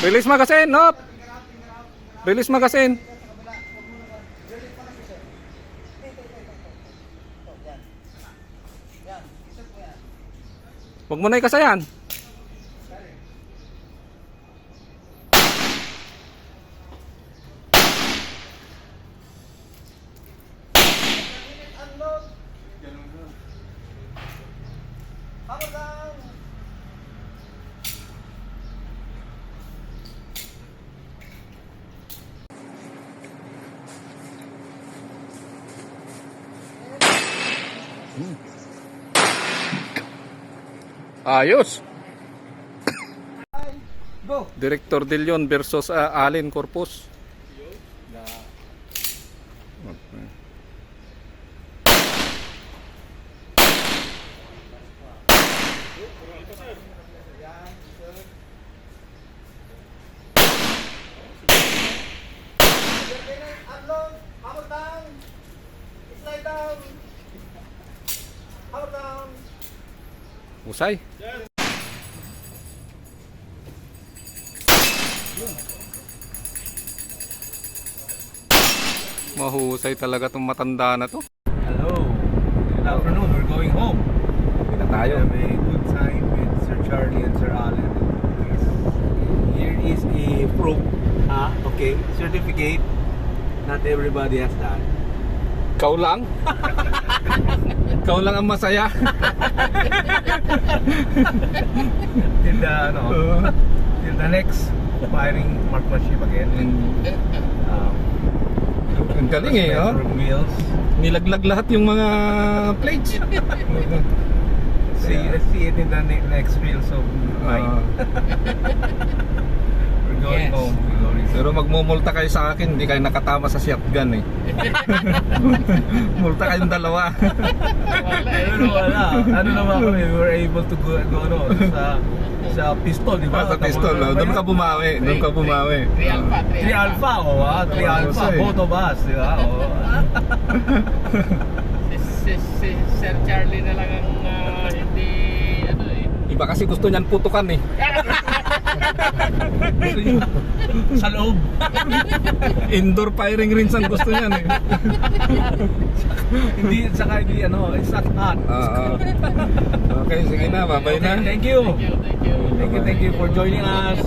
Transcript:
Release magazine, hop. Release magazine. Huwag mo na ikasayan. Ayos. Go. Director De Leon versus Allen Corpus. Unload. Hammer down. Slide down. Hammer down. Usay. Mahusay talaga tong matanda na to. Hello. Good afternoon. We're going home. Hindi na tayo. We have a good time with Sir Charlie and Sir Allen. Here is a proof. Okay. Certificate. Not everybody has that. Ikaw lang? Ikaw lang ang masaya. Till the, till the next firing marksmanship again. Ang galing eh, oh. Wheels. Nilaglag lahat yung mga plates. Let's see it in the next reels of mine. We're going home. Pero magmumulta kayo sa akin, hindi kayo nakatama sa shotgun eh. Multa kayong dalawa. Wala. Ano naman kami, we were able to go sa pistol, di ba? Sa pistol, no? Doon ka bumawi. Doon ka bumawi. 3 Alpha, 3 Alpha, both of us, di ba? Si Sir Charlie na lang ang hindi ano eh. Iba kasi gusto niyan putukan eh. Sa loob. Indoor firing range ang gusto niyan eh. Hindi, saka hindi, it's not hot. Okay, sige na, babay na. Thank you. Thank you. Thank you for joining us.